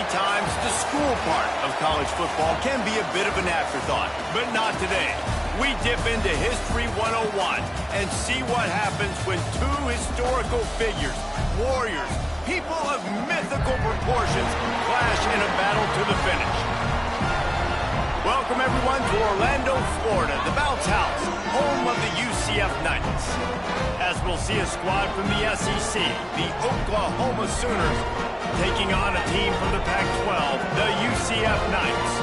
times, the school part of college football can be a bit of an afterthought, but not today. We dip into History 101 and see what happens when two historical figures, warriors, people of mythical proportions, clash in a battle to the finish. Welcome, everyone, to Orlando, Florida, the Bounce House, home of the UCF Knights. As we'll see a squad from the SEC, the Oklahoma Sooners, taking on a team from the Pac-12, the UCF Knights.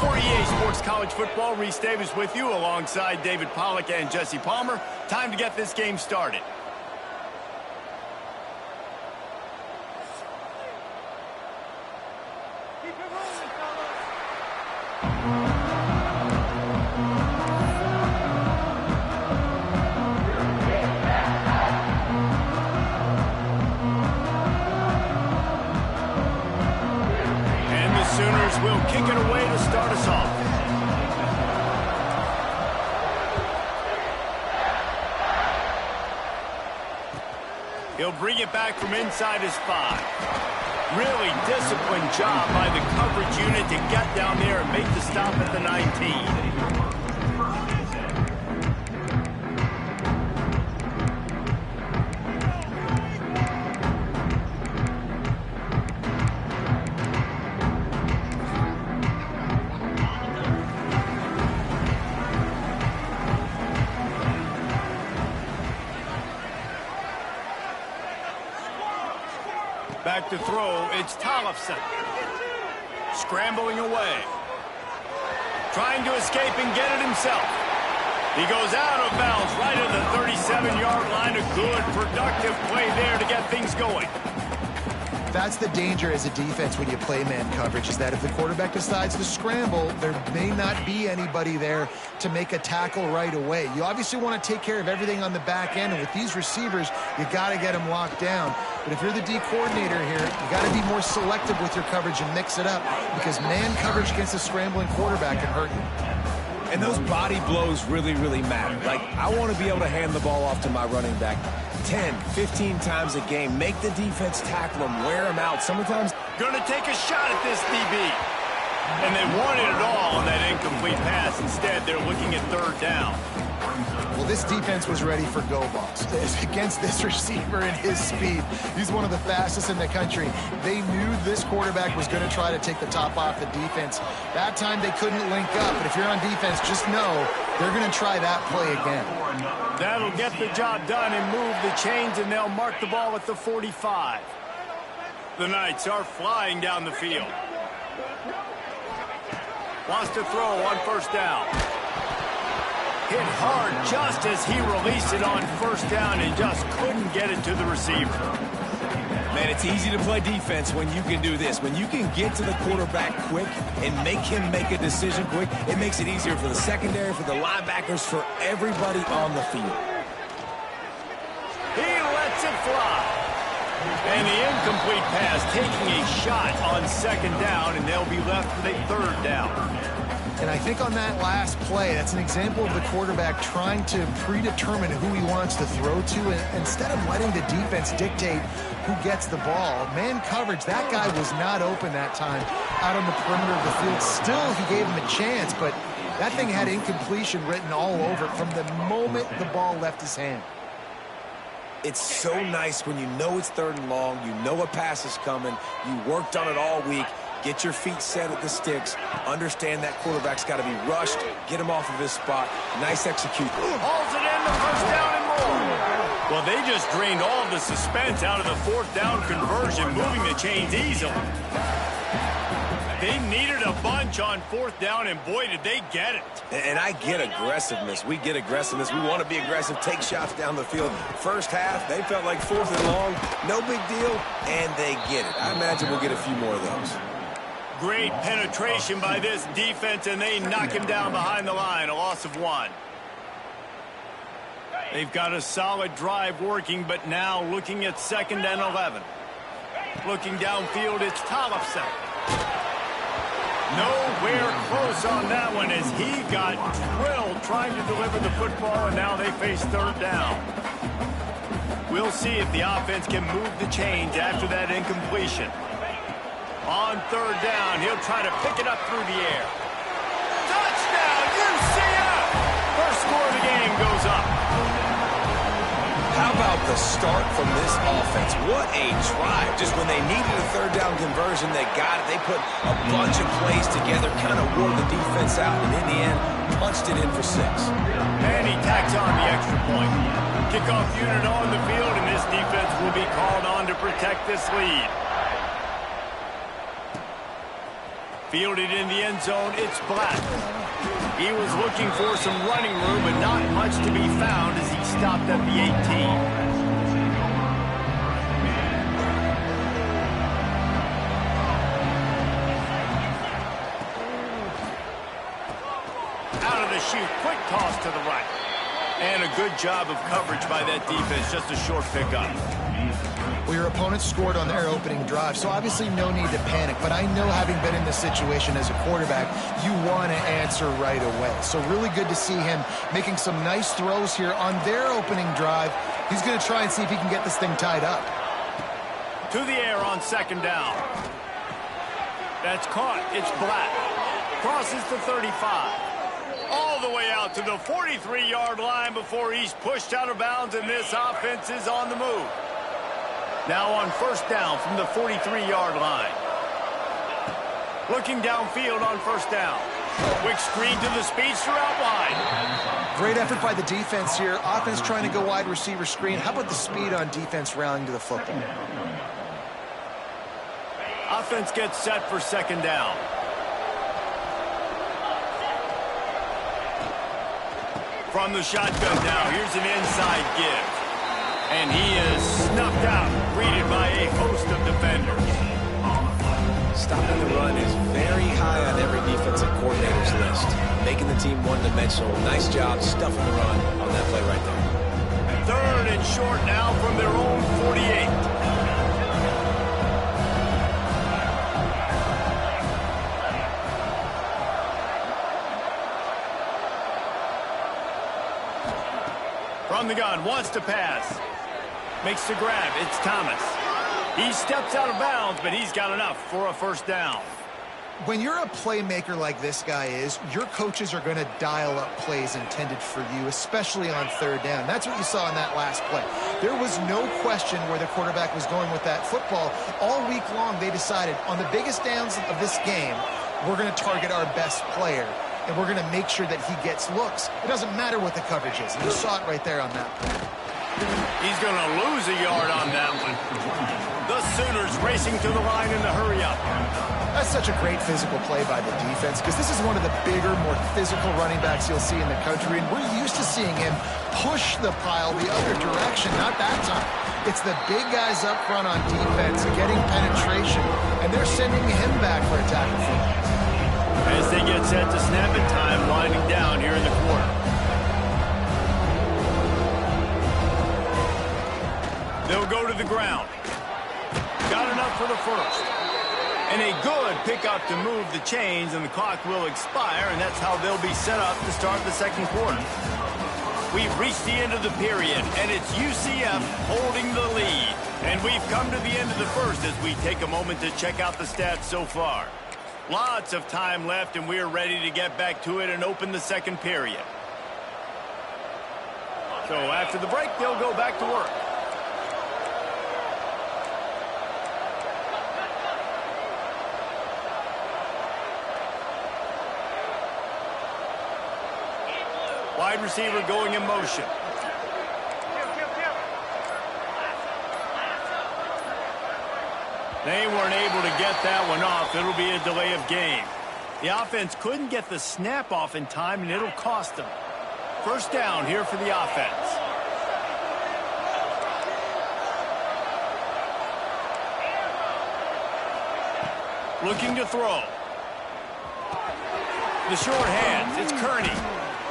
For EA Sports College Football, Reese Davis with you alongside David Pollack and Jesse Palmer. Time to get this game started. Will kick it away to start us off. He'll bring it back from inside his 5. Really disciplined job by the coverage unit to get down there and make the stop at the 19. Back to throw, it's Tollefson. Scrambling away. Trying to escape and get it himself. He goes out of bounds right at the 37-yard line. A good, productive play there to get things going. That's the danger as a defense when you play man coverage, is that if the quarterback decides to scramble, there may not be anybody there to make a tackle right away. You obviously want to take care of everything on the back end, and with these receivers, you got to get them locked down. But if you're the D coordinator here, you got to be more selective with your coverage and mix it up, because man coverage against a scrambling quarterback can hurt you. And those body blows really, really matter. Like, I want to be able to hand the ball off to my running back 10, 15 times a game. Make the defense tackle him, wear him out. Sometimes going to take a shot at this DB. And they wanted it all on that incomplete pass. Instead, they're looking at third down. Well, this defense was ready for go balls. Against this receiver and his speed, he's one of the fastest in the country. They knew this quarterback was going to try to take the top off the defense. That time they couldn't link up, but if you're on defense, just know they're going to try that play again. That'll get the job done and move the chains, and they'll mark the ball at the 45. The Knights are flying down the field. Wants to throw on first down. Hit hard just as he released it on first down and just couldn't get it to the receiver. Man, it's easy to play defense when you can do this. When you can get to the quarterback quick and make him make a decision quick, it makes it easier for the secondary, for the linebackers, for everybody on the field. He lets it fly. And the incomplete pass taking a shot on second down, and they'll be left with a third down. And I think on that last play, that's an example of the quarterback trying to predetermine who he wants to throw to, and instead of letting the defense dictate who gets the ball. Man coverage, that guy was not open that time out on the perimeter of the field. Still, he gave him a chance, but that thing had incompletion written all over it from the moment the ball left his hand. It's so nice when you know it's third and long, you know a pass is coming, you worked on it all week, get your feet set at the sticks, understand that quarterback's got to be rushed, get him off of his spot. Nice execution. Hauls it in, the first down and more. Well, they just drained all the suspense out of the fourth down conversion, moving the chains easily. They needed a bunch on fourth down, and boy, did they get it. And I get aggressiveness. We get aggressiveness. We want to be aggressive, take shots down the field. First half, they felt like fourth and long. No big deal, and they get it. I imagine we'll get a few more of those. Great penetration by this defense, and they knock him down behind the line, a loss of 1. They've got a solid drive working, but now looking at 2nd and 11. Looking downfield, it's Tollefson. Nowhere close on that one as he got drilled trying to deliver the football, and now they face third down. We'll see if the offense can move the chains after that incompletion. On third down, he'll try to pick it up through the air. Touchdown, UCF! First score of the game goes up. How about the start from this offense? What a drive. Just when they needed a third down conversion, they got it. They put a bunch of plays together, kind of wore the defense out, and in the end, punched it in for 6. And he tacks on the extra point. Kickoff unit on the field, and this defense will be called on to protect this lead. Fielded in the end zone, it's Black. He was looking for some running room, but not much to be found as he stopped at the 18. Out of the chute, quick toss to the right. And a good job of coverage by that defense, just a short pickup. Well, your opponent scored on their opening drive, so obviously no need to panic. But I know, having been in this situation as a quarterback, you want to answer right away. So really good to see him making some nice throws here on their opening drive. He's going to try and see if he can get this thing tied up. To the air on second down. That's caught. It's Black. Crosses the 35. All the way out to the 43-yard line before he's pushed out of bounds, and this offense is on the move. Now on first down from the 43-yard line. Looking downfield on first down. Quick screen to the speedster out wide. Great effort by the defense here. Offense trying to go wide receiver screen. How about the speed on defense rallying to the football? Offense gets set for second down. From the shotgun now, here's an inside give. And he is snuffed out, greeted by a host of defenders. Stopping the run is very high on every defensive coordinator's list. Making the team one-dimensional. Nice job stuffing the run on that play right there. Third and short now from their own 48. From the gun, wants to pass. Makes the grab, it's Thomas. He steps out of bounds, but he's got enough for a first down. When you're a playmaker like this guy is, your coaches are going to dial up plays intended for you, especially on third down. That's what you saw in that last play. There was no question where the quarterback was going with that football. All week long, they decided on the biggest downs of this game, we're going to target our best player, and we're going to make sure that he gets looks. It doesn't matter what the coverage is. And you saw it right there on that play. He's going to lose a yard on that one. The Sooners racing to the line in the hurry-up. That's such a great physical play by the defense, because this is one of the bigger, more physical running backs you'll see in the country, and we're used to seeing him push the pile the other direction. Not that time. It's the big guys up front on defense getting penetration, and they're sending him back for a tackle for loss. As they get set to snap it time, winding down here in the quarter. They'll go to the ground. Got enough for the first. And a good pickup to move the chains, and the clock will expire, and that's how they'll be set up to start the second quarter. We've reached the end of the period, and it's UCF holding the lead. And we've come to the end of the first as we take a moment to check out the stats so far. Lots of time left, and we're ready to get back to it and open the second period. So after the break, they'll go back to work. Wide receiver going in motion. They weren't able to get that one off. It'll be a delay of game. The offense couldn't get the snap off in time, and it'll cost them. First down here for the offense. Looking to throw. The short hands, it's Kearney.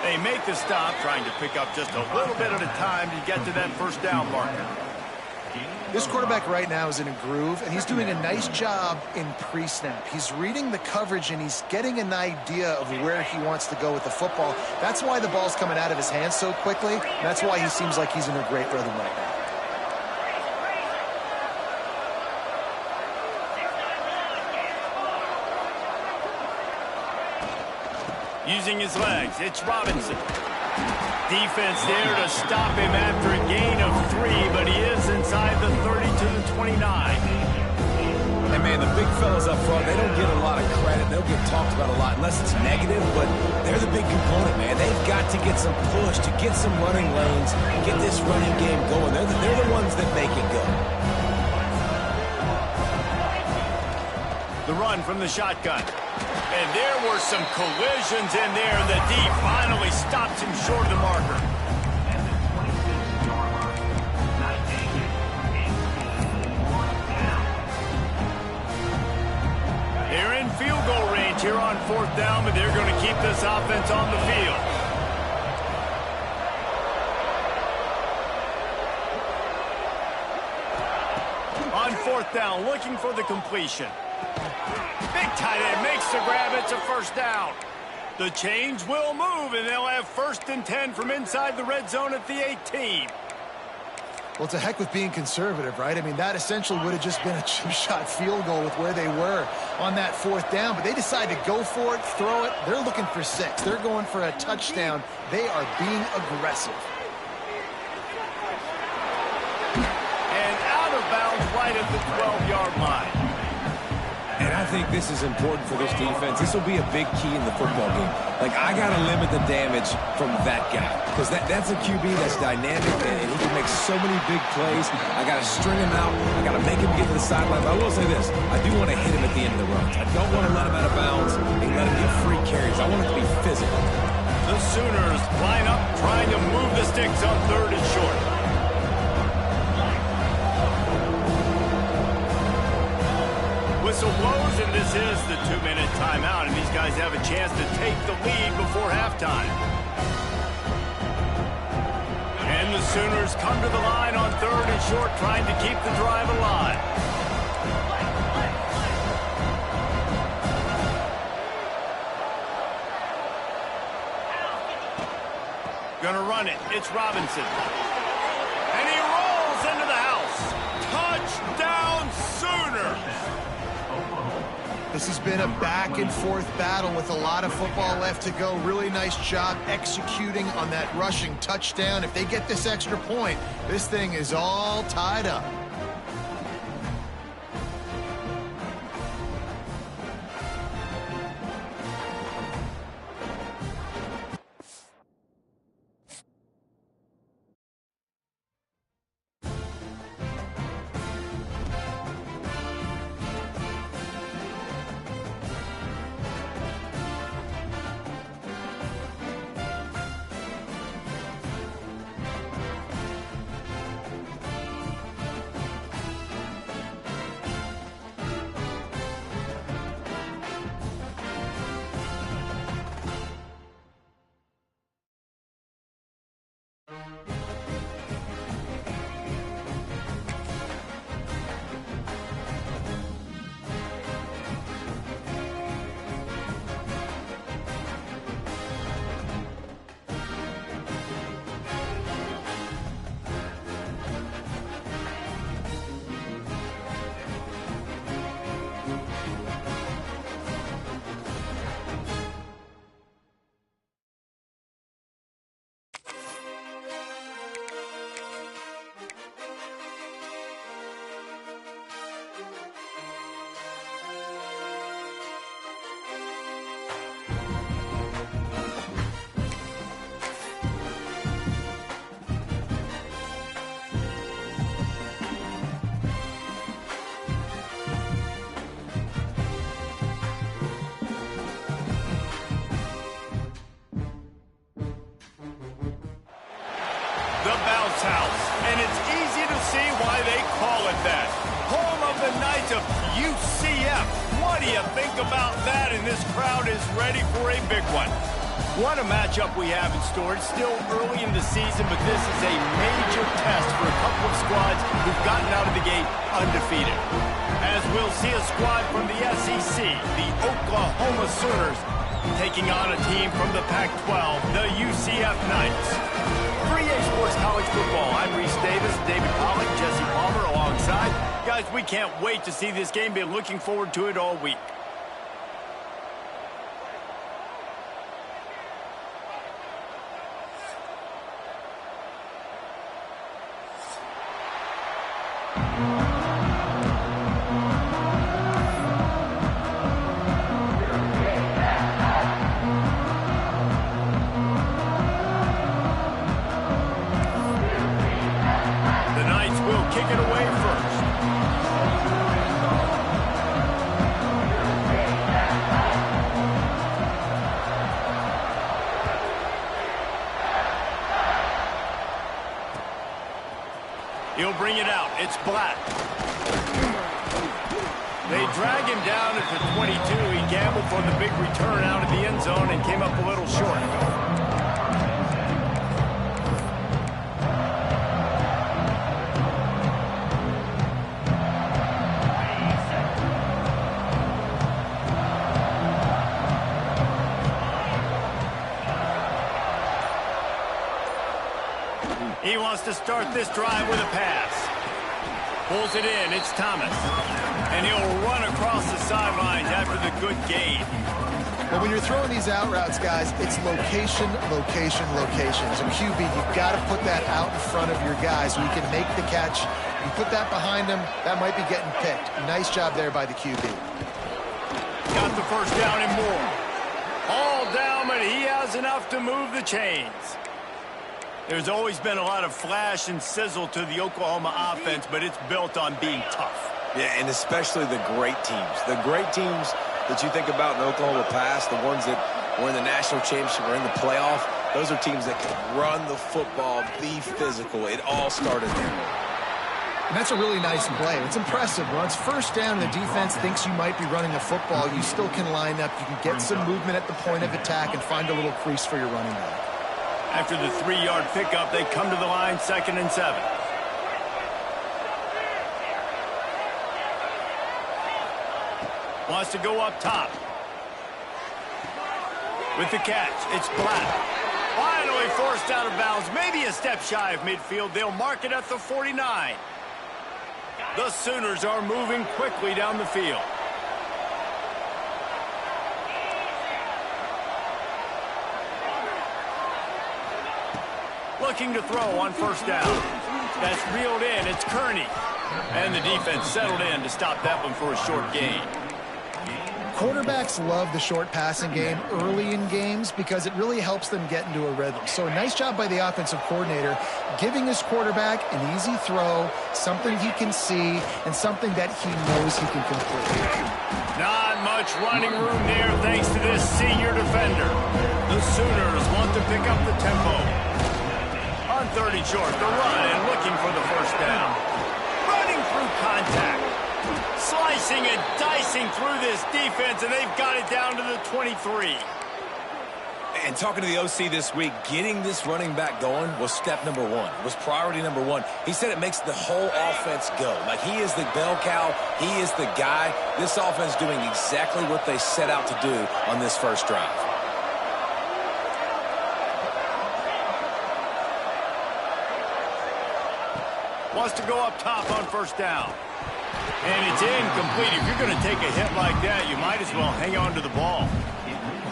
They make the stop, trying to pick up just a little bit at a time to get to that first down marker. This quarterback right now is in a groove, and he's doing a nice job in pre-snap. He's reading the coverage, and he's getting an idea of where he wants to go with the football. That's why the ball's coming out of his hands so quickly. That's why he seems like he's in a great rhythm right now. Using his legs, it's Robinson. Defense there to stop him after a gain of 3, but he is inside the 30 to the 29. And, man, the big fellas up front, they don't get a lot of credit. They'll get talked about a lot unless it's negative, but they're the big component, man. They've got to get some push, to get some running lanes, get this running game going. They're the ones that make it go. The run from the shotgun. And there were some collisions in there. The D finally stops him short of the marker. They're in field goal range here on 4th down, but they're going to keep this offense on the field. On 4th down, looking for the completion. Big tight end makes the grab. It's a first down. The chains will move, and they'll have 1st and 10 from inside the red zone at the 18. Well, it's a heck with being conservative, right? I mean, that essentially would have just been a chip-shot field goal with where they were on that 4th down, but they decide to go for it, throw it. They're looking for 6. They're going for a touchdown. They are being aggressive. And out of bounds right at the 12-yard line. And I think this is important for this defense. This will be a big key in the football game. Like, I got to limit the damage from that guy because that's a QB that's dynamic and he can make so many big plays. I got to string him out. I got to make him get to the sideline. But I will say this. I do want to hit him at the end of the runs. I don't want to let him out of bounds and let him get free carries. I want it to be physical. The Sooners line up trying to move the sticks on 3rd and short. Whistle blows, and this is the 2-minute timeout, and these guys have a chance to take the lead before halftime. And the Sooners come to the line on 3rd and short, trying to keep the drive alive. Gonna run it. It's Robinson. And he rolls into the house. Touchdown, Sooners! This has been a back-and-forth battle with a lot of football left to go. Really nice job executing on that rushing touchdown. If they get this extra point, this thing is all tied up. The Bounce House, and it's easy to see why they call it that. Home of the Knights of UCF. What do you think about that? And this crowd is ready for a big one. What a matchup we have in store. It's still early in the season, but this is a major test for a couple of squads who've gotten out of the gate undefeated. As we'll see a squad from the SEC, the Oklahoma Sooners, taking on a team from the Pac-12, the UCF Knights. 3A Sports College Football. I'm Reese Davis, David Pollack, Jesse Palmer alongside. Guys, we can't wait to see this game. Been looking forward to it all week. bring it out. It's Black. They drag him down at the 22. He gambled for the big return out of the end zone and came up a little short. He wants to start this drive with a pass. Pulls it in. It's Thomas. And he'll run across the sidelines after the good gain. But when you're throwing these out routes, guys, it's location, location, location. As a QB, you've got to put that out in front of your guys so you can make the catch. You put that behind them, that might be getting picked. Nice job there by the QB. Got the first down and more. All down, but he has enough to move the chains. There's always been a lot of flash and sizzle to the Oklahoma offense, but it's built on being tough. Yeah, and especially the great teams. The great teams that you think about in Oklahoma past, the ones that were in the national championship or in the playoff, those are teams that can run the football, be physical. It all started there. And that's a really nice play. It's impressive. Once first down and the defense thinks you might be running the football, you still can line up. You can get some movement at the point of attack and find a little crease for your running back. After the 3-yard pickup, they come to the line, 2nd and 7. Wants to go up top. With the catch, it's Black. Finally forced out of bounds, maybe a step shy of midfield. They'll mark it at the 49. The Sooners are moving quickly down the field. Looking to throw on first down. That's reeled in. It's Kearney. And the defense settled in to stop that one for a short gain. Quarterbacks love the short passing game early in games because it really helps them get into a rhythm. So a nice job by the offensive coordinator giving his quarterback an easy throw, something he can see, and something that he knows he can complete. Not much running room there thanks to this senior defender. The Sooners want to pick up the tempo. On 30 short, the run and looking for the first down. Running through contact. Slicing and dicing through this defense, and they've got it down to the 23. And talking to the OC this week, getting this running back going was step number one, was priority number one. He said it makes the whole offense go. Like, he is the bell cow. He is the guy. This offense doing exactly what they set out to do on this first drive. Wants to go up top on first down. And it's incomplete. If you're going to take a hit like that, you might as well hang on to the ball.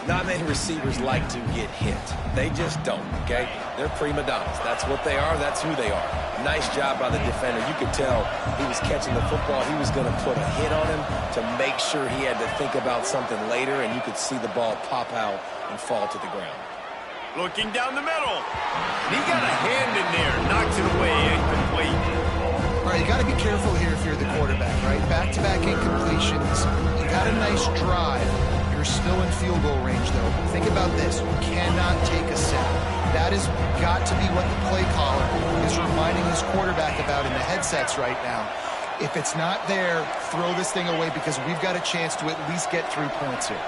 Not many receivers like to get hit. They just don't, okay? They're prima donnas. That's what they are. That's who they are. Nice job by the defender. You could tell he was catching the football. He was going to put a hit on him to make sure he had to think about something later, and you could see the ball pop out and fall to the ground. Looking down the middle. He got a hand in there. Knocks it away. Incomplete. All right, you got to be careful here if you're the quarterback, right? Back-to-back incompletions. You got a nice drive. You're still in field goal range, though. Think about this. You cannot take a sack. That has got to be what the play caller is reminding his quarterback about in the headsets right now. If it's not there, throw this thing away because we've got a chance to at least get 3 points here.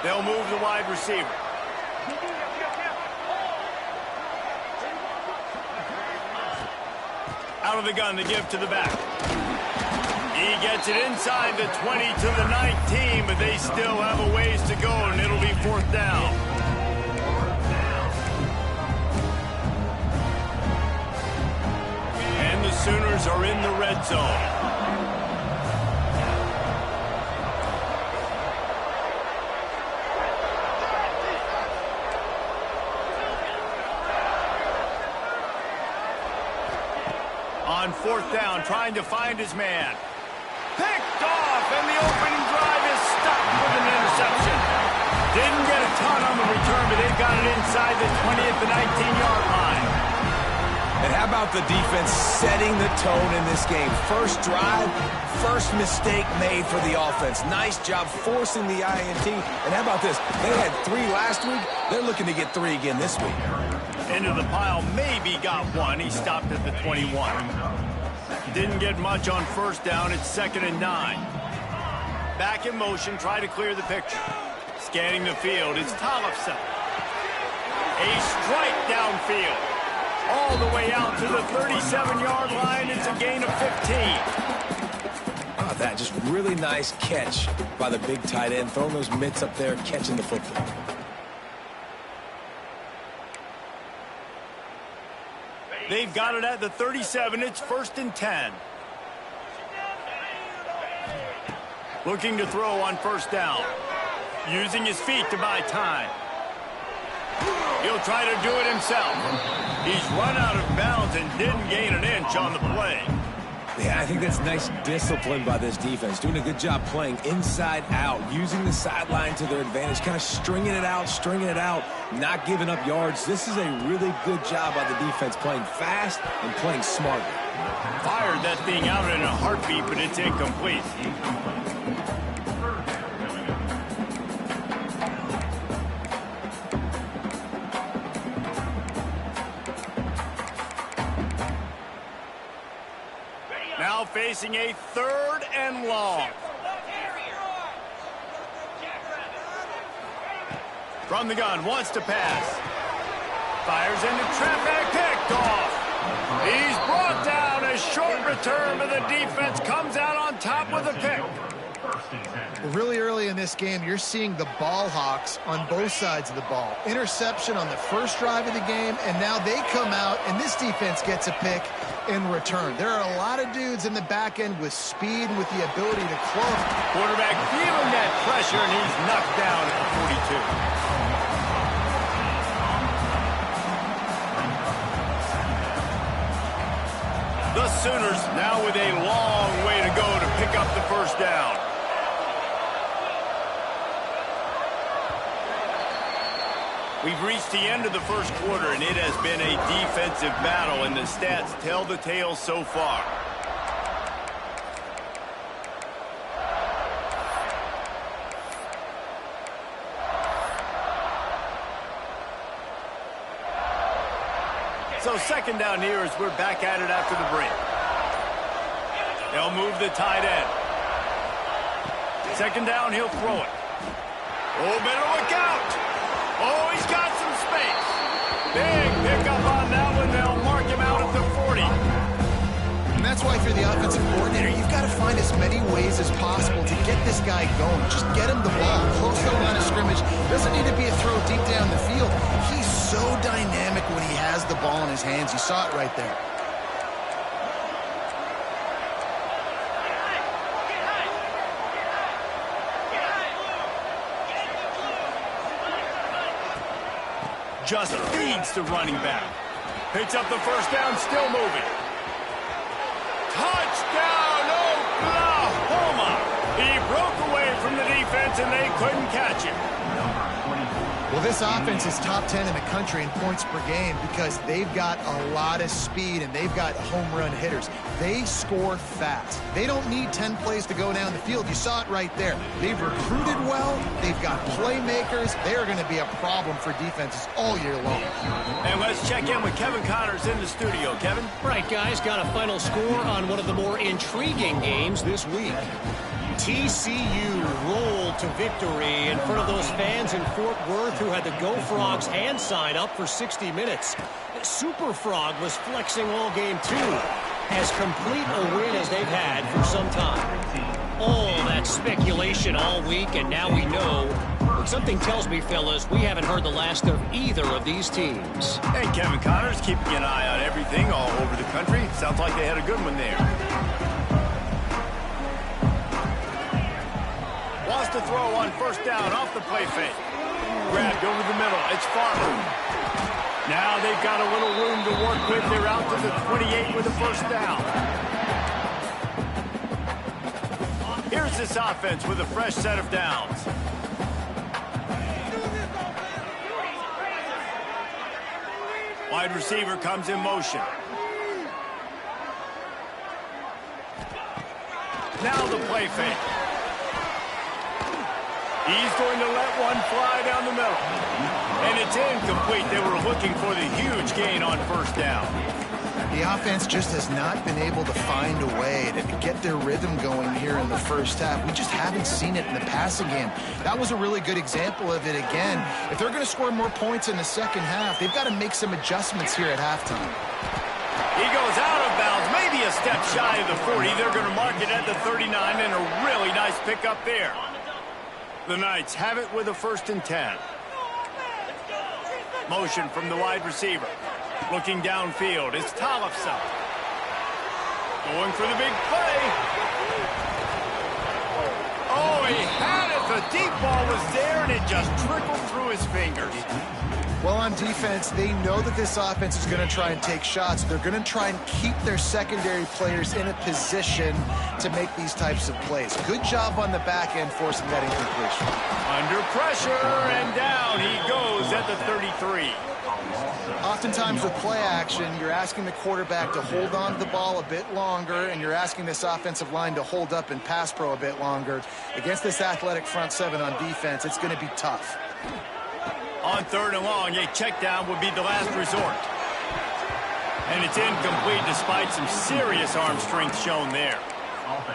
They'll move the wide receiver. Out of the gun to give to the back. He gets it inside the 20 to the 19, but they still have a ways to go, and it'll be 4th down. And the Sooners are in the red zone. On 4th down, trying to find his man. Picked off, and the opening drive is stopped with an interception. Didn't get a ton on the return, but they've got it inside the 20 at the 19-yard line. And how about the defense setting the tone in this game? First drive, first mistake made for the offense. Nice job forcing the INT. And how about this? They had 3 last week. They're looking to get 3 again this week. Into the pile, maybe got one. He stopped at the 21. Didn't get much on first down. It's 2nd and 9. Back in motion, try to clear the picture. Scanning the field, it's Tollefson. A strike downfield. All the way out to the 37-yard line. It's a gain of 15. Oh, that just really nice catch by the big tight end. Throwing those mitts up there, catching the football. They've got it at the 37. It's 1st and 10. Looking to throw on first down. Using his feet to buy time. He'll try to do it himself. He's run out of bounds and didn't gain an inch on the play. Yeah, I think that's nice discipline by this defense. Doing a good job playing inside out, using the sideline to their advantage, kind of stringing it out, not giving up yards. This is a really good job by the defense, playing fast and playing smartly. Fired that thing out in a heartbeat, but it's incomplete. Now facing a 3rd and long. From the gun, wants to pass. Fires into traffic, picked off. He's brought down. A short return, but the defense comes out on top with a pick. Well, really early in this game, you're seeing the ball hawks on both sides of the ball. Interception on the first drive of the game, and now they come out, and this defense gets a pick in return. There are a lot of dudes in the back end with speed and with the ability to close. Quarterback feeling that pressure, and he's knocked down at the 42. The Sooners now with a long way to go to pick up the first down. We've reached the end of the first quarter, and it has been a defensive battle, and the stats tell the tale so far. So 2nd down here as we're back at it after the break. They'll move the tight end. 2nd down, he'll throw it. Oh, better look out. Oh, he's got some space. Big pickup on that one. They'll mark him out at the 40. And that's why if you're the offensive coordinator, you've got to find as many ways as possible to get this guy going. Just get him the ball close to the line of scrimmage. Doesn't need to be a throw deep down the field. He's so dynamic when he has the ball in his hands. You saw it right there. Just feeds the running back. Picks up the first down, still moving. Touchdown, Oklahoma! He broke away from the defense and they couldn't catch him. Well, this offense is top 10 in the country in points per game because they've got a lot of speed and they've got home run hitters. They score fast. They don't need 10 plays to go down the field. You saw it right there. They've recruited well. They've got playmakers. They are going to be a problem for defenses all year long. And let's check in with Kevin Connors in the studio. Kevin? Right, guys. Got a final score on one of the more intriguing games this week. TCU rolled to victory in front of those fans in Fort Worth who had the Go Frogs hand sign up for 60 minutes. Super Frog was flexing all game too. As complete a win as they've had for some time. All that speculation all week, and now we know. But something tells me, fellas, we haven't heard the last of either of these teams. Hey, Kevin Connors keeping an eye on everything all over the country. Sounds like they had a good one there. Wants to throw on first down off the play fake. Grabbed over the middle. It's Farmer. Now they've got a little room to work with. They're out to the 28 with a first down. Here's this offense with a fresh set of downs. Wide receiver comes in motion. Now the play fake. He's going to let one fly down the middle. And it's incomplete. They were looking for the huge gain on first down. The offense just has not been able to find a way to get their rhythm going here in the first half. We just haven't seen it in the passing game. That was a really good example of it again. If they're going to score more points in the second half, they've got to make some adjustments here at halftime. He goes out of bounds, maybe a step shy of the 40. They're going to mark it at the 39, and a really nice pickup there. The Knights have it with a 1st and 10. Motion from the wide receiver. Looking downfield, it's Tollefson. Going for the big play. Oh, he had it. The deep ball was there, and it just trickled through his fingers. Well, on defense, they know that this offense is going to try and take shots. They're going to try and keep their secondary players in a position to make these types of plays. Good job on the back end forcing that incompletion. Under pressure, and down he goes at the 33. Oftentimes with play action, you're asking the quarterback to hold on to the ball a bit longer, and you're asking this offensive line to hold up and pass pro a bit longer. Against this athletic front seven on defense, it's going to be tough. On 3rd and long, a check down would be the last resort. And it's incomplete despite some serious arm strength shown there.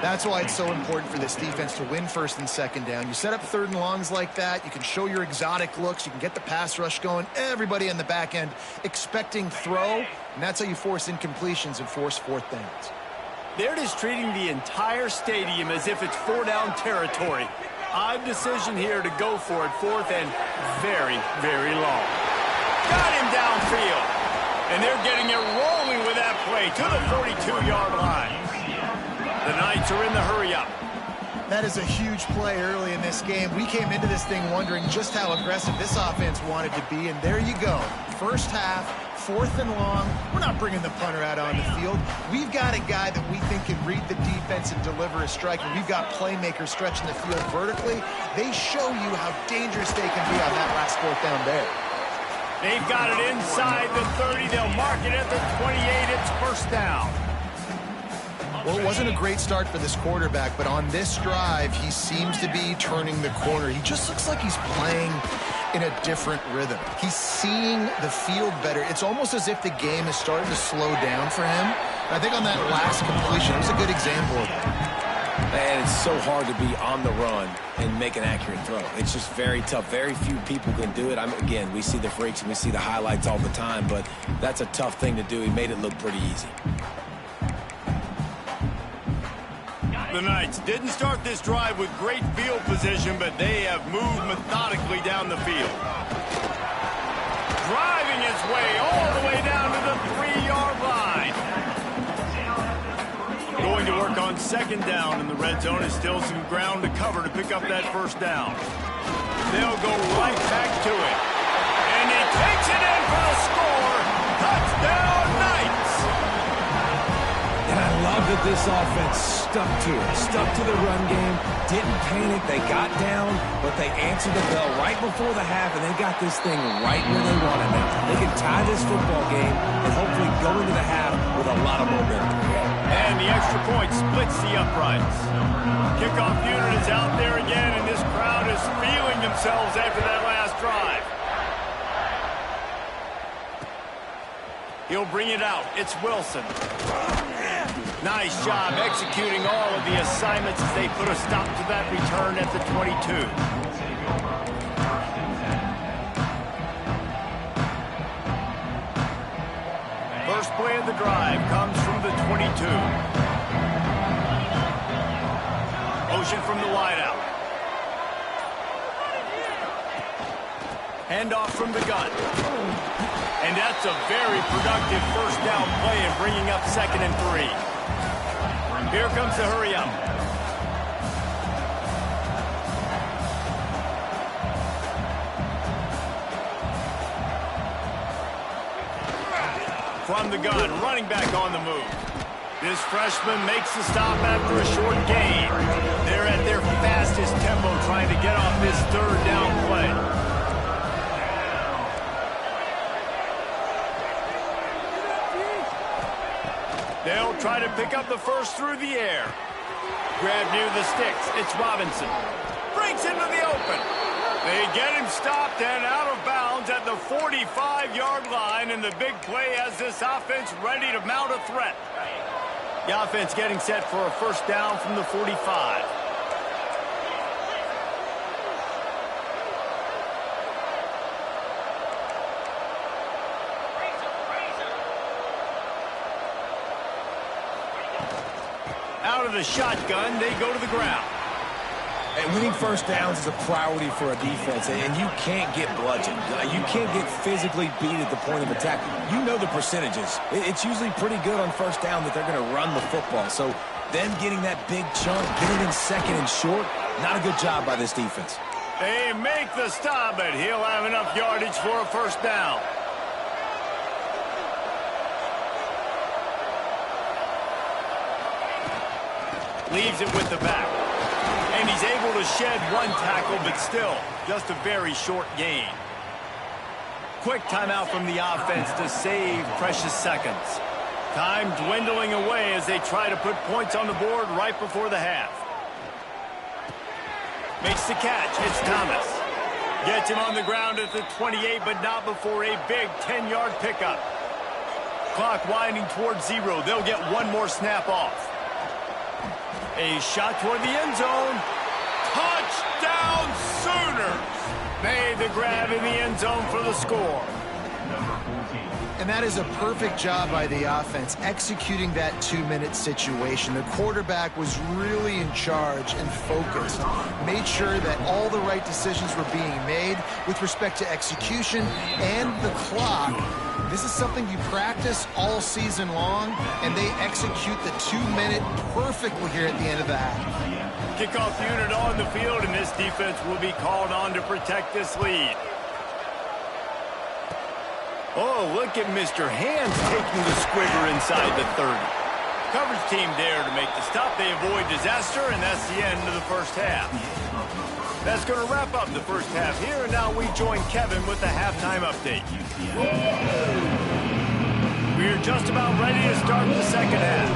That's why it's so important for this defense to win 1st and 2nd down. You set up 3rd and longs like that, you can show your exotic looks, you can get the pass rush going, everybody in the back end expecting throw, and that's how you force incompletions and force 4th downs. They're just treating the entire stadium as if it's 4-down territory. Odd decision here to go for it, 4th and very, very long. Got him downfield. And they're getting it rolling with that play to the 42-yard line. The Knights are in the hurry-up. That is a huge play early in this game. We came into this thing wondering just how aggressive this offense wanted to be, and there you go. First half, 4th and long. We're not bringing the punter out on the field. We've got a guy that we think can read the defense and deliver a strike, and we've got playmakers stretching the field vertically. They show you how dangerous they can be on that last 4th down there. They've got it inside the 30. They'll mark it at the 28. It's 1st down. Well, it wasn't a great start for this quarterback, but on this drive, he seems to be turning the corner. He just looks like he's playing in a different rhythm. He's seeing the field better. It's almost as if the game is starting to slow down for him. And I think on that last completion, it was a good example of that. Man, it's so hard to be on the run and make an accurate throw. It's just very tough. Very few people can do it. Again, we see the freaks and we see the highlights all the time, but that's a tough thing to do. He made it look pretty easy. The Knights didn't start this drive with great field position, but they have moved methodically down the field. Driving his way all the way down to the 3-yard line. Going to work on 2nd down in the red zone. Is still some ground to cover to pick up that 1st down. They'll go right back to it. And he takes it in for the score. Touchdown, Knights! And I love that this offense stuck to it, stuck to the run game, didn't panic, they got down, but they answered the bell right before the half, and they got this thing right where they wanted it. They can tie this football game and hopefully go into the half with a lot of momentum. And the extra point splits the uprights. Kickoff unit is out there again, and this crowd is feeling themselves after that last drive. He'll bring it out. It's Wilson. Nice job executing all of the assignments as they put a stop to that return at the 22. First play of the drive comes from the 22. Motion from the wideout. Handoff from the gun. And that's a very productive 1st down play and bringing up 2nd and 3. Here comes the hurry-up. From the gun, running back on the move. This freshman makes the stop after a short gain. They're at their fastest tempo trying to get off this 3rd down play. They'll try to pick up the 1st through the air. Grab near the sticks. It's Robinson. Brings breaks into the open. They get him stopped and out of bounds at the 45-yard line, and the big play has this offense ready to mount a threat. The offense getting set for a first down from the 45. Out of the shotgun, they go to the ground. And winning first downs is a priority for a defense, and you can't get bludgeoned. You can't get physically beat at the point of attack. You know the percentages. It's usually pretty good on first down that they're going to run the football. So them getting that big chunk, getting in second and short, not a good job by this defense. They make the stop, but he'll have enough yardage for a first down. Leaves it with the back. And he's able to shed one tackle, but still, just a very short gain. Quick timeout from the offense to save precious seconds. Time dwindling away as they try to put points on the board right before the half. Makes the catch. It's Thomas. Gets him on the ground at the 28, but not before a big 10-yard pickup. Clock winding towards 0. They'll get one more snap off. A shot toward the end zone. Touchdown Sooners! Made the grab in the end zone for the score. And that is a perfect job by the offense, executing that 2-minute situation. The quarterback was really in charge and focused. Made sure that all the right decisions were being made with respect to execution and the clock. This is something you practice all season long, and they execute the 2-minute perfectly here at the end of the half. Kickoff unit on the field, and this defense will be called on to protect this lead. Oh, look at Mr. Hands taking the squigger inside the 30. Coverage team there to make the stop. They avoid disaster, and that's the end of the first half. That's going to wrap up the first half here, and now we join Kevin with the halftime update. We're just about ready to start the second half.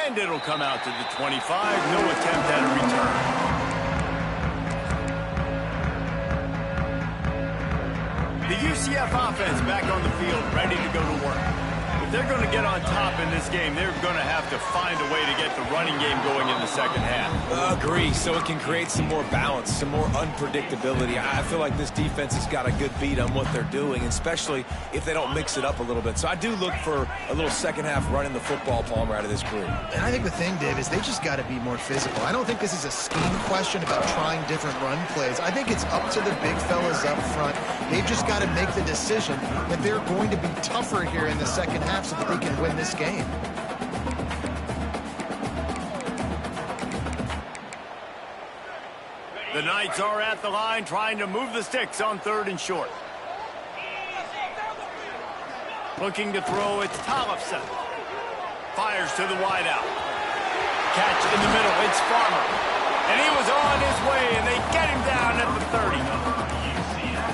And it'll come out to the 25. No attempt at a return. The UCF offense back on the field, ready to go to work. If they're going to get on top in this game, they're going to have to find a way to get the running game going in the second half. Agree, so it can create some more balance, some more unpredictability. I feel like this defense has got a good beat on what they're doing, especially if they don't mix it up a little bit. So I do look for a little second half running the football, Palmer, out of this group. And I think the thing, Dave, is they just got to be more physical. I don't think this is a scheme question about trying different run plays. I think it's up to the big fellas up front. They've just got to make the decision that they're going to be tougher here in the second half so that they can win this game. The Knights are at the line trying to move the sticks on 3rd and short. Looking to throw, it's Tollefson. Fires to the wideout. Catch in the middle, it's Farmer. And he was on his way, and they get him down at the 30.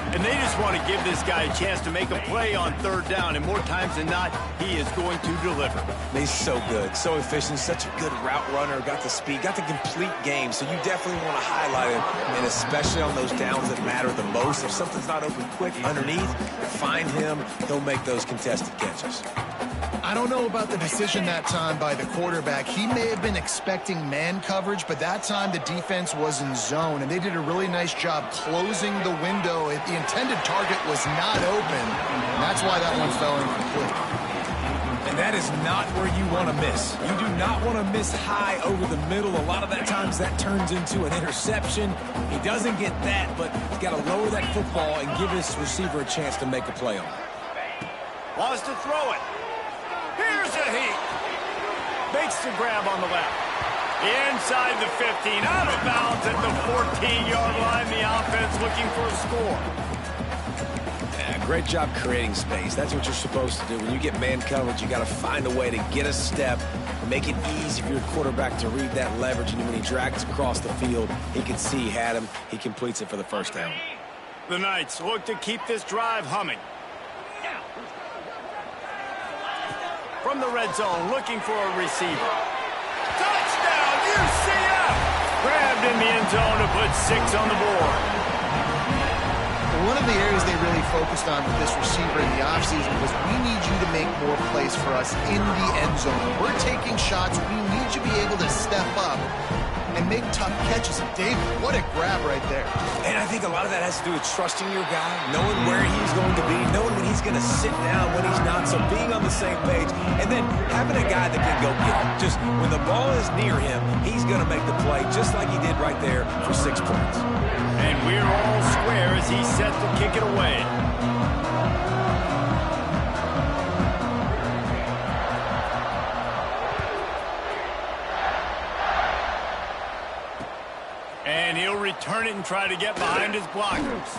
And they just want to give this guy a chance to make a play on 3rd down, and more times than not, he is going to deliver. He's so good, so efficient, such a good route runner, got the speed, got the complete game, so you definitely want to highlight him, and especially on those downs that matter the most. If something's not open quick underneath, find him, he'll make those contested catches. I don't know about the decision that time by the quarterback. He may have been expecting man coverage, but that time the defense was in zone, and they did a really nice job closing the window. The intended target was not open, and that's why that one fell incomplete. And that is not where you want to miss. You do not want to miss high over the middle. A lot of that times that turns into an interception. He doesn't get that, but he's got to lower that football and give his receiver a chance to make a play on it. Wants to throw it. Here's a heat. Makes the grab on the left. Inside the 15. Out of bounds at the 14-yard line. The offense looking for a score. Yeah, great job creating space. That's what you're supposed to do. When you get man coverage, you got to find a way to get a step, make it easy for your quarterback to read that leverage. And when he drags across the field, he can see he had him. He completes it for the first down. The Knights look to keep this drive humming. From from the red zone, looking for a receiver. Touchdown, UCF! Grabbed in the end zone to put 6 on the board. One of the areas they really focused on with this receiver in the offseason was we need you to make more plays for us in the end zone. We're taking shots. We need you to be able to step up and make tough catches. And David, what a grab right there. And I think a lot of that has to do with trusting your guy, knowing where he's going to be, knowing when he's going to sit down, when he's not, so being on the same page, and then having a guy that can go get it. Just when the ball is near him, he's going to make the play just like he did right there for 6 points. And we're all square as he's set to kick it away. And he'll return it and try to get behind his blockers.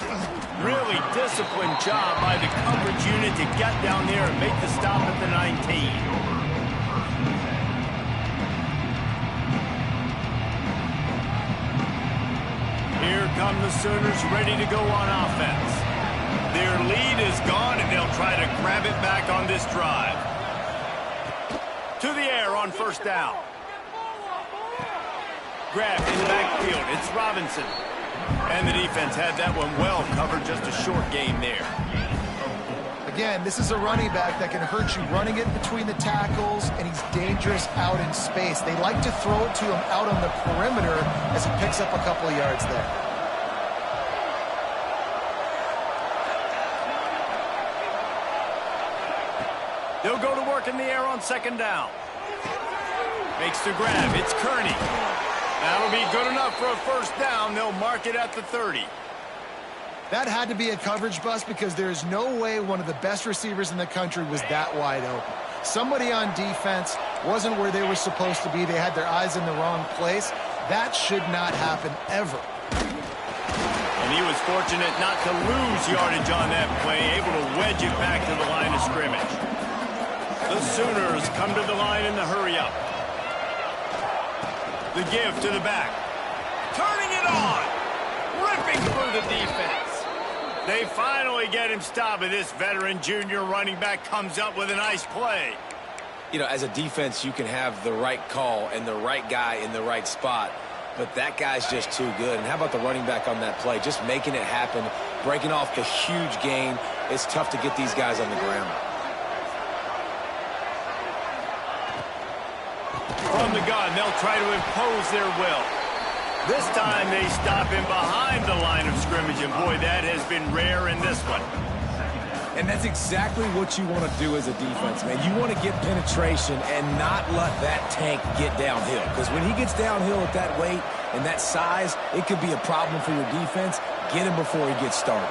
Really disciplined job by the coverage unit to get down there and make the stop at the 19. Here come the Sooners ready to go on offense. Their lead is gone, and they'll try to grab it back on this drive. To the air on first down. Grabbed in the backfield. It's Robinson. And the defense had that one well covered. Just a short gain there. Again, this is a running back that can hurt you running it between the tackles, and he's dangerous out in space. They like to throw it to him out on the perimeter as he picks up a couple of yards there. They'll go to work in the air on second down. Makes the grab. It's Kearney. That'll be good enough for a first down. They'll mark it at the 30. That had to be a coverage bust because there is no way one of the best receivers in the country was that wide open. Somebody on defense wasn't where they were supposed to be. They had their eyes in the wrong place. That should not happen ever. And he was fortunate not to lose yardage on that play, able to wedge it back to the line of scrimmage. The Sooners come to the line in the hurry-up. The give to the back. Turning it on. Ripping through the defense. They finally get him stopped, and this veteran junior running back comes up with a nice play. You know, as a defense, you can have the right call and the right guy in the right spot, but that guy's just too good. And how about the running back on that play? Just making it happen, breaking off the huge gain. It's tough to get these guys on the ground. From the gun, they'll try to impose their will. This time they stop him behind the line of scrimmage, and boy, that has been rare in this one. And that's exactly what you want to do as a defense, man. You want to get penetration and not let that tank get downhill. Because when he gets downhill at that weight and that size, it could be a problem for your defense. Get him before he gets started.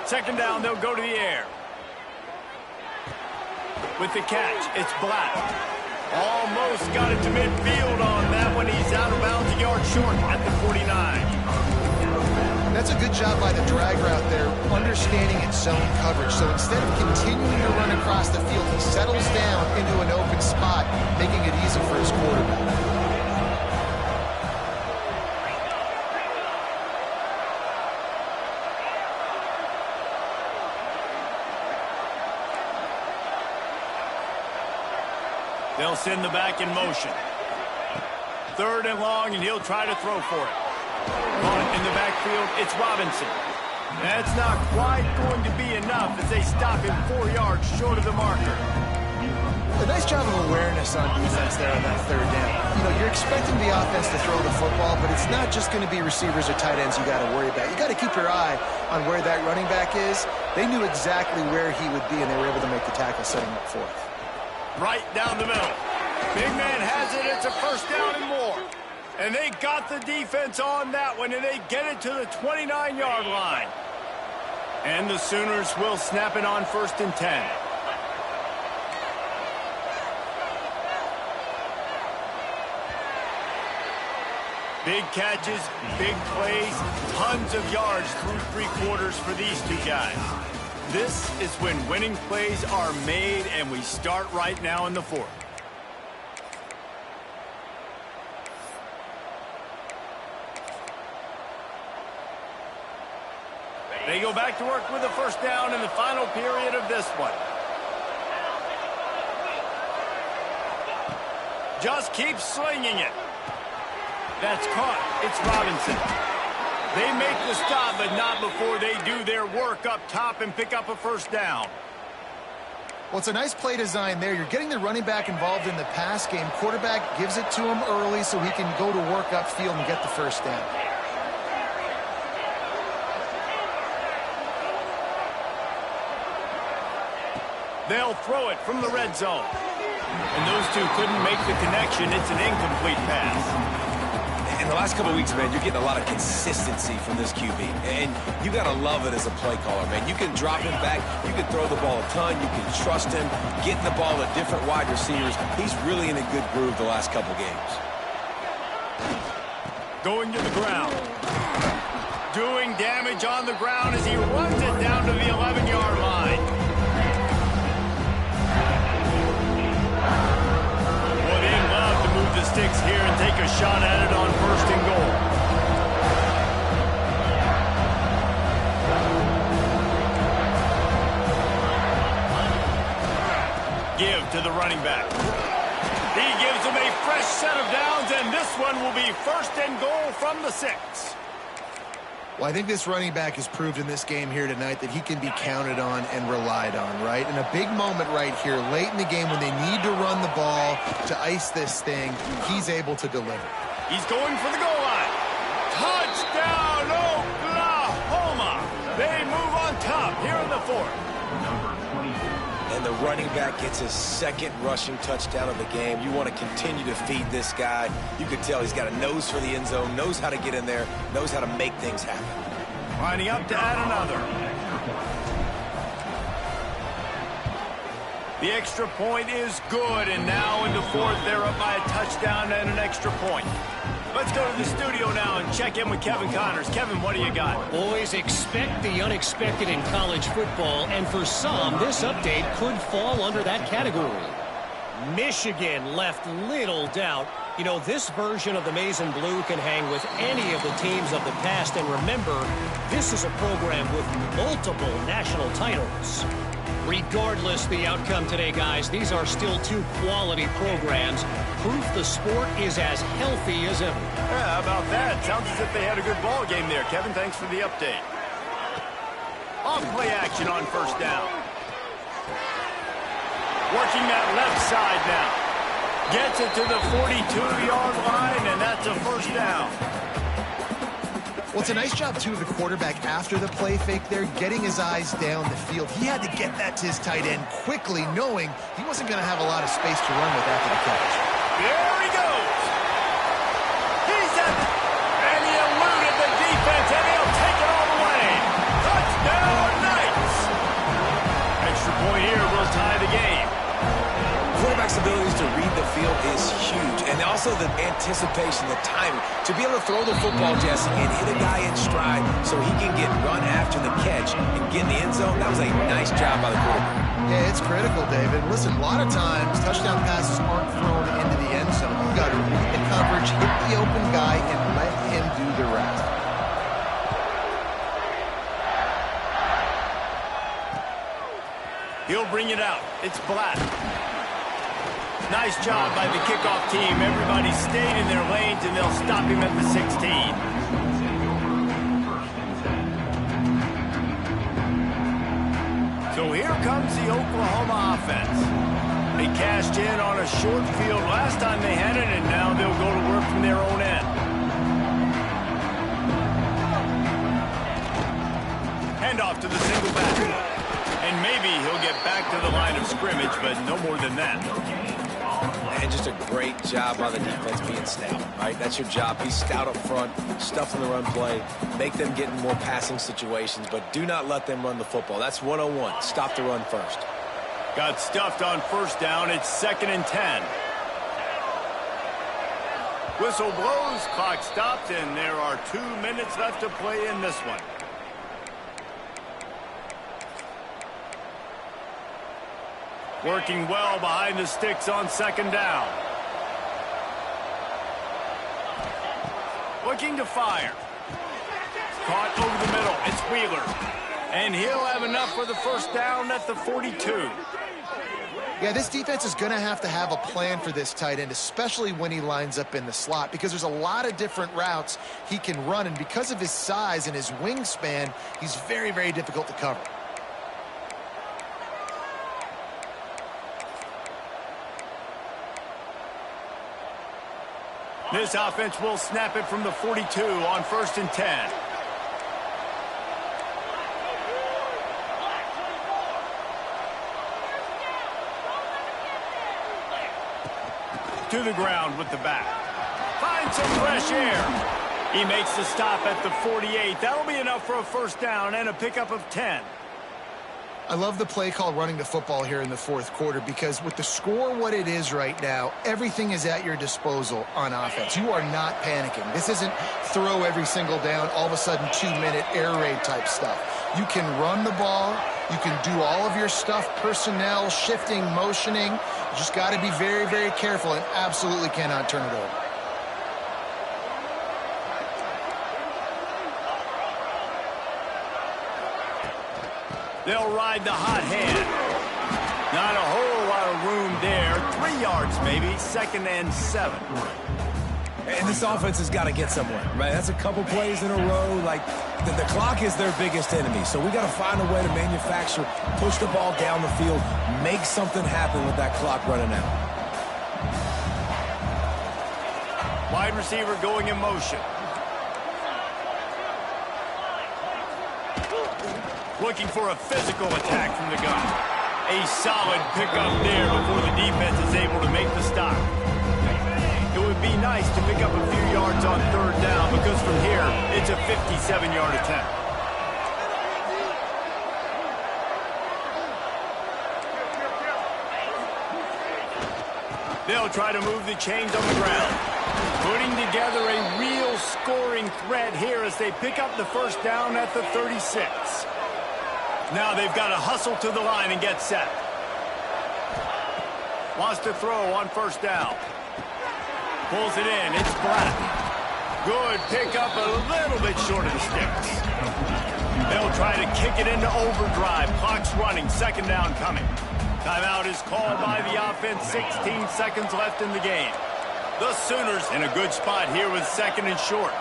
Second down, they'll go to the air. With the catch, it's Black. Almost got it to midfield on that one. He's out of bounds, a yard short at the 49. That's a good job by the drag route there, understanding its zone coverage. So instead of continuing to run across the field, he settles down into an open spot, making it easy for his quarterback. They'll send the back in motion. Third and long, and he'll try to throw for it. Caught in the backfield, it's Robinson. That's not quite going to be enough as they stop him 4 yards short of the marker. A nice job of awareness on defense there on that third down. You know, you're expecting the offense to throw the football, but it's not just going to be receivers or tight ends you got to worry about. You got to keep your eye on where that running back is. They knew exactly where he would be, and they were able to make the tackle, setting up for it. Right down the middle. Big man has it. It's a first down and more. And they got the defense on that one, and they get it to the 29-yard line. And the Sooners will snap it on first and 10. Big catches, big plays, tons of yards through 3 quarters for these two guys. This is when winning plays are made, and we start right now in the fourth. They go back to work with a first down in the final period of this one. Just keep slinging it. That's caught. It's Robinson. They make the stop, but not before they do their work up top and pick up a first down. Well, it's a nice play design there. You're getting the running back involved in the pass game. Quarterback gives it to him early so he can go to work upfield and get the first down. They'll throw it from the red zone. And those two couldn't make the connection. It's an incomplete pass. In the last couple of weeks, man, you're getting a lot of consistency from this QB. And you got to love it as a play caller, man. You can drop him back. You can throw the ball a ton. You can trust him. Getting the ball to different wide receivers. He's really in a good groove the last couple games. Going to the ground. Doing damage on the ground as he runs it down to the 11-yard line. Well, they'd love to move the sticks here and take a shot at it on first and goal. Give to the running back. He gives him a fresh set of downs, and this one will be first and goal from the 6. Well, I think this running back has proved in this game here tonight that he can be counted on and relied on, right? And a big moment right here, late in the game when they need to run the ball to ice this thing, he's able to deliver. He's going for the goal line. Touchdown, Oklahoma! They move on top here in the 4th. And the running back gets his second rushing touchdown of the game. You want to continue to feed this guy. You can tell he's got a nose for the end zone, knows how to get in there, knows how to make things happen. Lining up to add another. The extra point is good, and now in the 4th, they're up by a touchdown and an extra point. Let's go to the studio now and check in with Kevin Connors. Kevin, what do you got? Boys, expect the unexpected in college football, and for some, this update could fall under that category. Michigan left little doubt. You know, this version of the Maize and Blue can hang with any of the teams of the past, and remember, this is a program with multiple national titles. Regardless the outcome today, guys, these are still two quality programs. Proof the sport is as healthy as ever. Yeah, how about that? Sounds as if they had a good ball game there. Kevin, thanks for the update. Off play action on first down. Working that left side now. Gets it to the 42-yard line, and that's a first down. Well, it's a nice job, too, of the quarterback after the play fake there, getting his eyes down the field. He had to get that to his tight end quickly, knowing he wasn't going to have a lot of space to run with after the catch. There he goes. He's at the... And he eluded the defense, and he'll take it all the way. Touchdown, Knights. Extra point here will tie the game. Quarterback's abilities to read the field is huge, and also the anticipation, the timing. To be able to throw the football, Jesse, and hit a guy in stride so he can get run after the catch and get in the end zone, that was a nice job by the quarterback. Yeah, it's critical, David. Listen, a lot of times touchdown passes aren't thrown into the end zone. You've got to read the coverage, hit the open guy, and let him do the rest. He'll bring it out. It's Black. Nice job by the kickoff team. Everybody stayed in their lanes, and they'll stop him at the 16. So here comes the Oklahoma offense. They cashed in on a short field last time they had it, and now they'll go to work from their own end. Handoff to the single back. And maybe he'll get back to the line of scrimmage, but no more than that. And just a great job by the defense being stout, right? That's your job. Be stout up front, stuff in the run play, make them get in more passing situations, but do not let them run the football. That's 101. Stop the run first. Got stuffed on first down. It's 2nd and 10. Whistle blows, clock stopped, and there are 2 minutes left to play in this one. Working well behind the sticks on second down. Looking to fire. Caught over the middle. It's Wheeler. And he'll have enough for the first down at the 42. Yeah, this defense is going to have a plan for this tight end, especially when he lines up in the slot, because there's a lot of different routes he can run, and because of his size and his wingspan, he's very, very difficult to cover. This offense will snap it from the 42 on 1st and 10. To the ground with the back. Finds some fresh air. He makes the stop at the 48. That'll be enough for a first down and a pickup of 10. I love the play call running the football here in the fourth quarter, because with the score what it is right now, everything is at your disposal on offense. You are not panicking. This isn't throw every single down, all of a sudden 2-minute air raid type stuff. You can run the ball. You can do all of your stuff, personnel, shifting, motioning. You just got to be very, very careful and absolutely cannot turn it over. They'll ride the hot hand. Not a whole lot of room there. 3 yards maybe, 2nd and 7. And this offense has got to get somewhere, right? That's a couple plays in a row. Like, the clock is their biggest enemy. So we got to find a way to manufacture, push the ball down the field, make something happen with that clock running out. Wide receiver going in motion. Looking for a physical attack from the gun. A solid pickup there before the defense is able to make the stop. It would be nice to pick up a few yards on 3rd down, because from here, it's a 57-yard attempt. They'll try to move the chains on the ground. Putting together a real scoring threat here as they pick up the first down at the 36. Now they've got to hustle to the line and get set. Wants to throw on 1st down. Pulls it in. It's Black. Good pickup, a little bit short of the sticks. They'll try to kick it into overdrive. Clock's running. 2nd down coming. Timeout is called by the offense. 16 seconds left in the game. The Sooners in a good spot here with 2nd and short.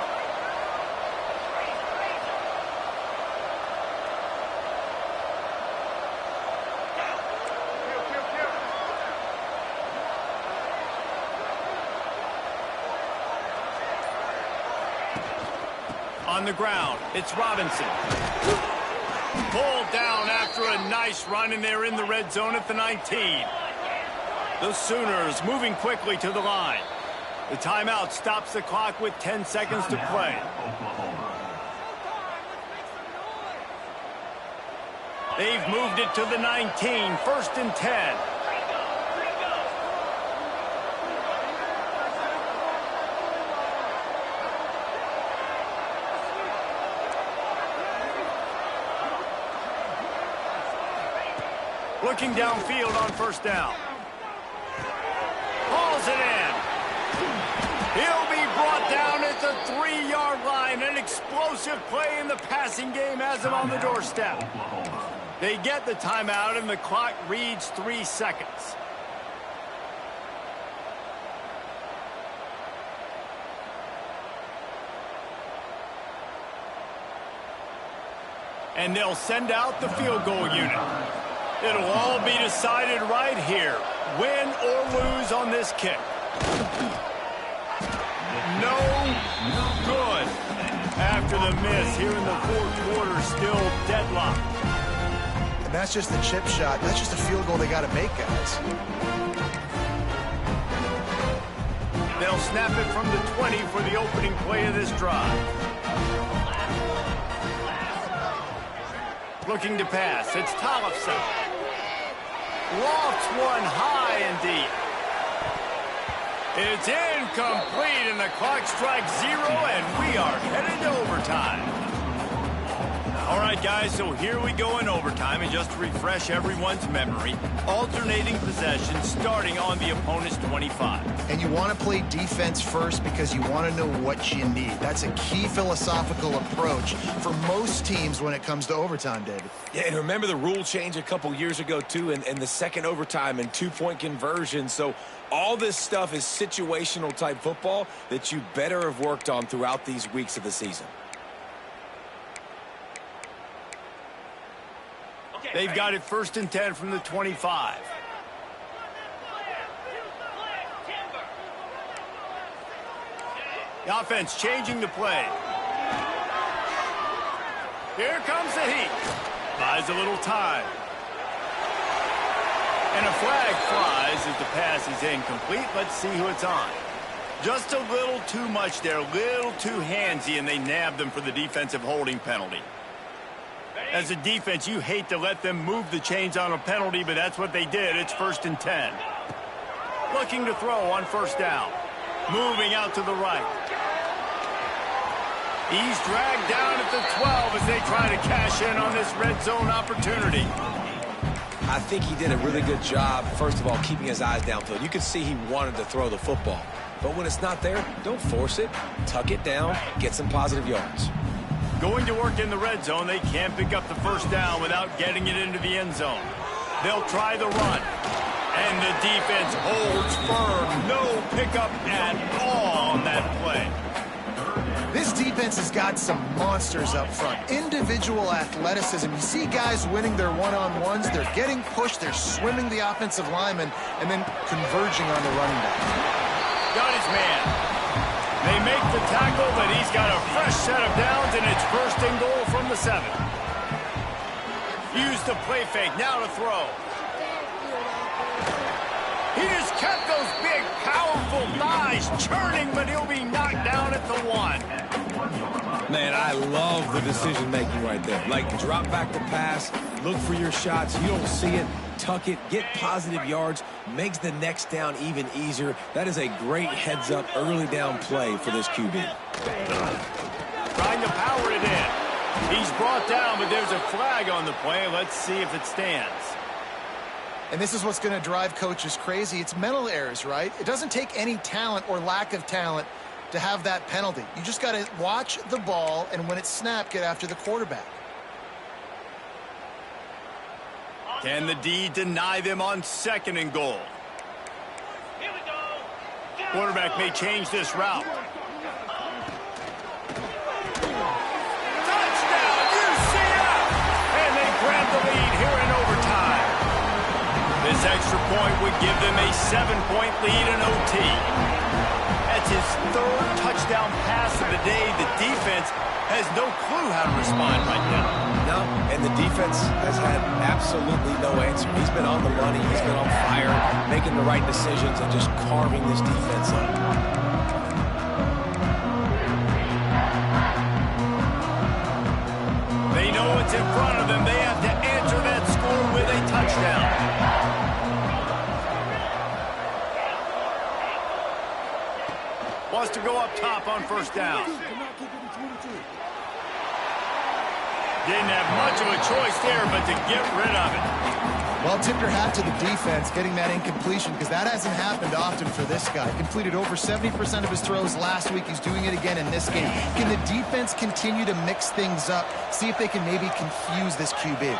On the ground, it's Robinson. Pulled down after a nice run, and they're in the red zone at the 19. The Sooners moving quickly to the line. The timeout stops the clock with 10 seconds to play. They've moved it to the 19, 1st and 10. Looking downfield on 1st down. Hauls it in. He'll be brought down at the 3-yard line. An explosive play in the passing game has him on the doorstep. They get the timeout, and the clock reads 3 seconds. And they'll send out the field goal unit. It'll all be decided right here, win or lose on this kick. No good. After the miss here in the 4th quarter, still deadlocked. And that's just the chip shot. That's just a field goal they got to make, guys. They'll snap it from the 20 for the opening play of this drive. Looking to pass, it's Tollefson. Lofts one high and deep. It's incomplete, and the clock strikes 0, and we are headed to overtime. All right, guys, so here we go in overtime, and just to refresh everyone's memory, alternating possession starting on the opponent's 25. And you want to play defense first because you want to know what you need. That's a key philosophical approach for most teams when it comes to overtime, David. Yeah, and remember the rule change a couple years ago, too, and the second overtime and two-point conversion. So all this stuff is situational type football that you better have worked on throughout these weeks of the season. They've got it 1st and 10 from the 25. The offense changing the play. Here comes the heat. Buys a little time. And a flag flies as the pass is incomplete. Let's see who it's on. Just a little too much there, a little too handsy, and they nab them for the defensive holding penalty. As a defense, you hate to let them move the chains on a penalty, but that's what they did. It's 1st and 10. Looking to throw on 1st down. Moving out to the right. He's dragged down at the 12 as they try to cash in on this red zone opportunity. I think he did a really good job, first of all, keeping his eyes downfield. You could see he wanted to throw the football. But when it's not there, don't force it. Tuck it down, get some positive yards. Going to work in the red zone, they can't pick up the 1st down without getting it into the end zone. They'll try the run. And the defense holds firm. No pickup at all on that play. This defense has got some monsters up front. Individual athleticism. You see guys winning their one-on-ones. They're getting pushed. They're swimming the offensive lineman and then converging on the running back. Got his man. They make the tackle, but he's got a fresh set of downs, and it's 1st and goal from the 7. Use the play fake, now to throw. He just kept those big, powerful thighs churning, but he'll be knocked down at the 1. Man, I love the decision-making right there. Like, drop back the pass, look for your shots. You don't see it, tuck it, get positive yards, makes the next down even easier. That is a great heads-up early down play for this QB. Trying to power it in. He's brought down, but there's a flag on the play. Let's see if it stands. And this is what's going to drive coaches crazy. It's mental errors, right? It doesn't take any talent or lack of talent to have that penalty. You just got to watch the ball, and when it's snapped, get after the quarterback. Can the D deny them on 2nd and goal? Quarterback may change this route. Touchdown, UCF! And they grab the lead here in overtime. This extra point would give them a 7-point lead in OT. That's his 3rd touchdown pass of the day. The defense has no clue how to respond right now. No, and the defense has had absolutely no answer. He's been on the money. He's been on fire, making the right decisions and just carving this defense up. They know what's in front of them. They have to answer that score with a touchdown. Wants to go up top on 1st down. Didn't have much of a choice there, but to get rid of it. Well, tip your hat to the defense getting that incompletion, because that hasn't happened often for this guy. Completed over 70% of his throws last week. He's doing it again in this game. Can the defense continue to mix things up? See if they can maybe confuse this QB.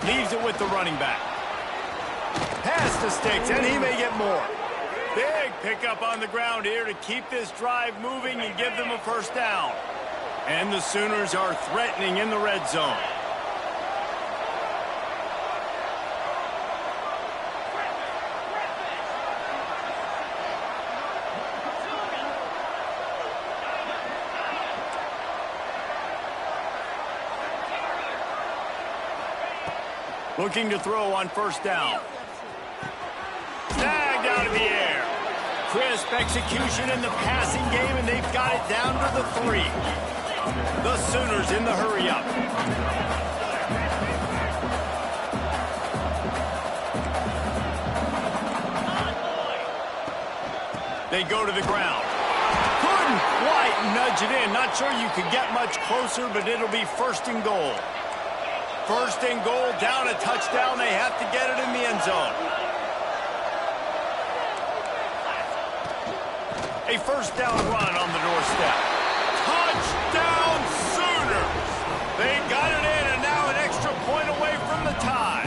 Leaves it with the running back. Pass to Sticks, and he may get more. Big pickup on the ground here to keep this drive moving and give them a 1st down. And the Sooners are threatening in the red zone. Looking to throw on 1st down. Snagged out of the air. Crisp execution in the passing game, and they've got it down to the 3. The Sooners in the hurry-up. They go to the ground. Couldn't quite nudge it in. Not sure you could get much closer, but it'll be first and goal. First and goal, down a touchdown. They have to get it in the end zone. A first down run on the doorstep. Touchdown Sooners! They got it in, and now an extra point away from the tie.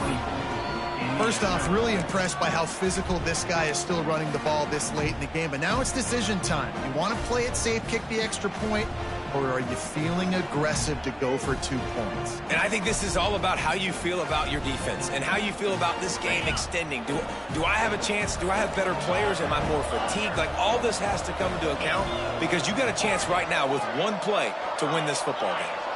First off, really impressed by how physical this guy is still running the ball this late in the game. But now it's decision time. You want to play it safe, kick the extra point, or are you feeling aggressive to go for 2 points? And I think this is all about how you feel about your defense and how you feel about this game extending. Do I have a chance? Do I have better players? Am I more fatigued? Like, all this has to come into account because you got a chance right now with one play to win this football game.